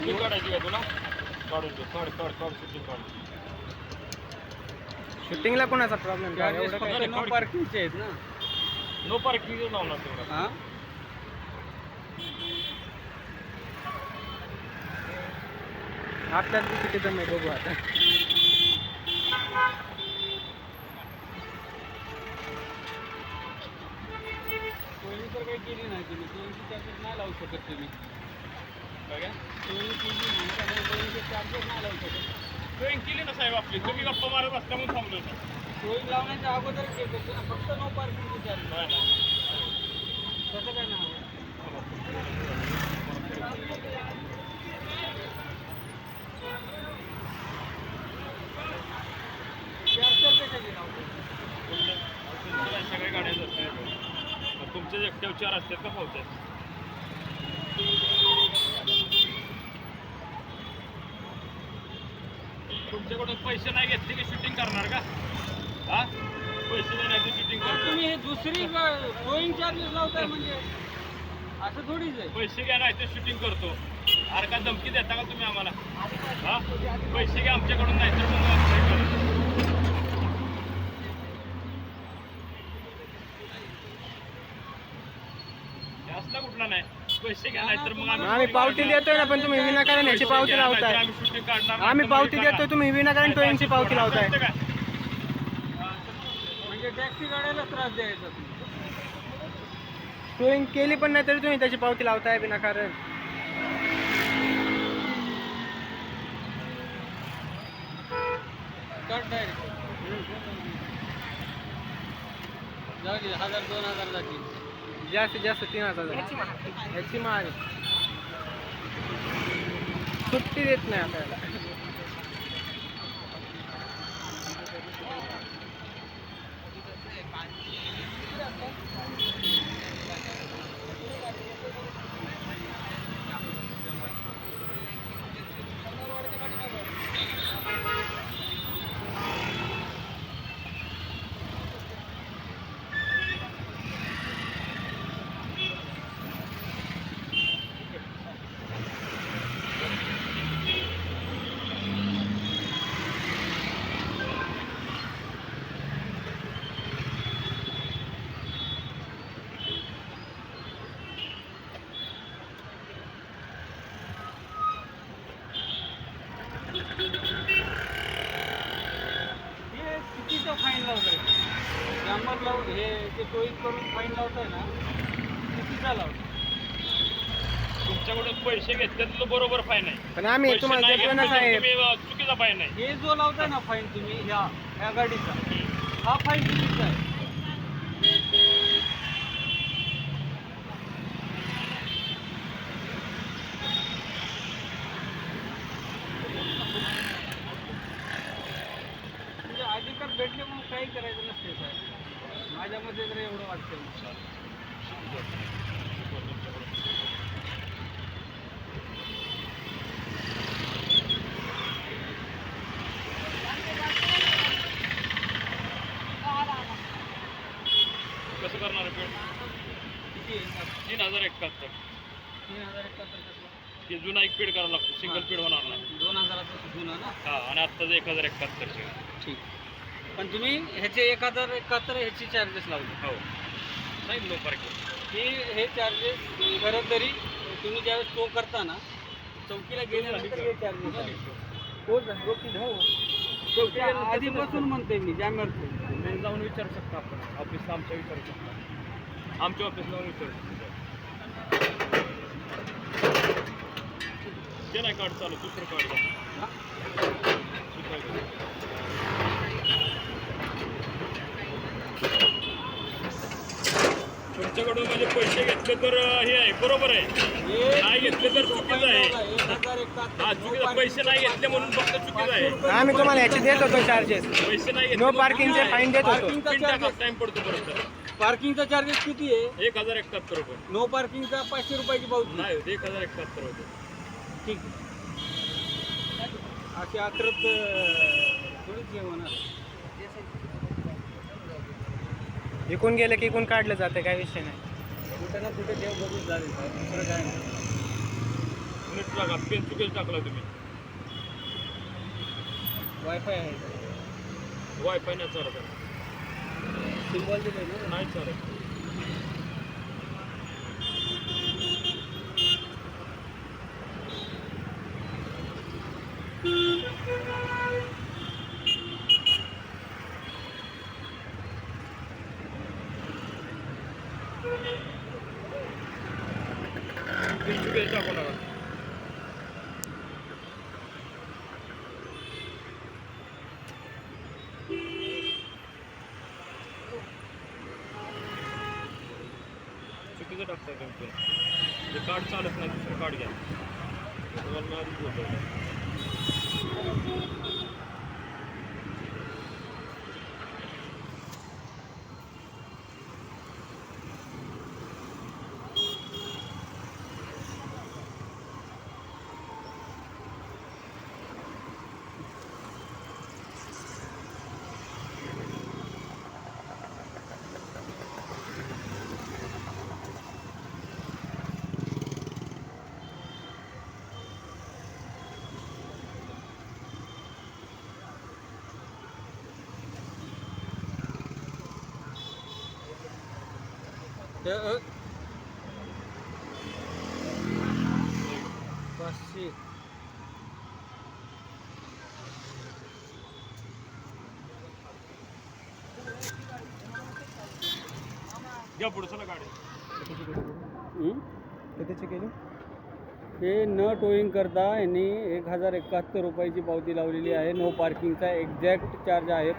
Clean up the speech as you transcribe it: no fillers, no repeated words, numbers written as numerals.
Shooting काढायची का तुला? काढून घे, काढ शूटिंग काढ. शूटिंगला कोणाचा प्रॉब्लेम काय? चार्जेस एवढं फक्त काय? नो पार्किंगचे आहेत ना. नो पार्किंग लावणार तेवढा. हां आपल्यात बी किती दम आहे बघू आता. सोयी तर काही केली नाही तुम्ही. सोयीची चार्जेस नाही लावू शकत तुम्ही. काय काय? सोयी केली नाही त्यामुळे सोयीचे चार्जेस नाही लावू शकत. ट्रेन केली ना साहेब आपली, तुम्ही गप्पा मारत असता म्हणून थांबलो होतो. सोयी लावण्याच्या अगोदर केलं फक्त नो पार्किंगचे चार्जेस. नाही ना. तसं काय नाही. चार्जर कशाचे लावतो? तुमच्या सगळ्या गाड्याच असतात. तुमचे एकट्यावर 4 असतात का पावत्यात? तुमच्याकडून पैसे नाही घेतले की शूटिंग करणार का? हा, पैसे नाही की शूटिंग करणार? तुम्ही हे दुसरी सोयींग चार्जेस लावताय म्हणजे असं थोडीच आहे. पैसे घ्या नाही तर शूटिंग करतो. अरे का धमकी देता का तुम्ही आम्हाला? हा, पैसे घ्या आमच्याकडून नाही तर मग असला कुठला नाही. पैसे घ्या नाही तर मग आम्ही पावती देतोय ना, पण तुम्ही विनाकारण याची पावती लावताय. आम्ही शूटिंग काढणार. आम्ही पावती देतोय, तुम्ही विनाकारण टोईंगची पावती लावताय. म्हणजे टॅक्सी गाड्याला त्रास द्यायचा तुम्ही. टोईंग केली पण नाही तरी तुम्ही त्याची पावती लावताय विनाकारण. कट डायरेक्ट जाऊ दे. 1000-2000 जातील. जास्तीत जास्त 3000 ह्याची महाग सुट्टी देत नाही आपल्याला. हे चुकीचं फाईन लावताय. डांबर लावून हे जे टोईंग करून फाईन लावताय ना, चुकीचा लावताय. तुमच्याकडून पैसे घेतले तर बरोबर फाईन आहे. पण आम्ही पैसे तुम्हाला नाही देतोय ना घेतले तर साहेब. तुम्ही चुकीचा फाईन आहे. हे जो लावताय ना फाईन तुम्ही ह्या गाडीचा, हा फाईन चुकीचा आहे. म्हणजे अधिकार भेटले म्हणून काही करायचं नसते साहेब. माझ्यामध्ये तर एवढं वाटतं. कसं करणार आहे पेड? किती आहे? 3071. 3071 कसं? हे जुना एक पेड करावा लागतो, सिंगल पेड होणार नाही. 2000चा जुना ना. हा, आणि आत्ताचं 1071. ठीक. पण तुम्ही ह्याचे 1071 ह्याची चार्जेस लावले. हो, नाही नो पार्किंग. हे चार्जेस खरं तरी तुम्ही ज्यावेळेस टो करता ना, चौकीला गेल्यानंतर हे चार्जेस आहे. आधीपासून म्हणतोय मी जामेरचं. तुम्ही जाऊन विचारू शकता, आपण ऑफिसला आमच्या विचारू शकता. आमच्या ऑफिसला जाऊन विचारू शकता. ते नाही कार्ड चालू, दुसरं कार्ड चालू. तुमच्याकडून म्हणजे पैसे घेतले तर हे आहे, बरोबर आहे. नाही घेतले तर चुकीचं आहे. हा, चुकीचं. पैसे नाही घेतले म्हणून फक्त चुकीचं आहे. आम्ही तुम्हाला याचे देत होतो चार्जेस. पैसे नाही घेतले नो पार्किंगचे फाईन देत होतो. टाइम पडतो परत. पार्किंगचा चार्जेस किती आहे? 1071 रुपये. नो पार्किंगचा 500 रुपयाची पावती. नाही, 1071 रुपये. ठीक आहे. अशी आक्रत थोडीच हे होणार. इकून गेलं की इकून काढलं जातं, काय विषय नाही. कुठे ना कुठे देव बघून झाले दुसरं काय नाही. नीट टाका, पेन चुकीच टाकला तुम्ही. वायफाय आहे वायफाय नाही चालत आहे. सिम्बॉल दिले ना नाही चालत. पेन चुकीच टाकू नका. चुकीचं टाकताय तुम्ही पेन. हे कार्ड चालत नाही, दुसरं कार्ड घ्या. तुम्हाला मी आधीच बोलतो. ते 500 घ्या पुढचं गाडी. कितीचे केले? हे न टोईंग करता यांनी 1071 रुपयाची पावती लावलेली आहे. नो पार्किंगचा एक्झॅक्ट चार्ज आहे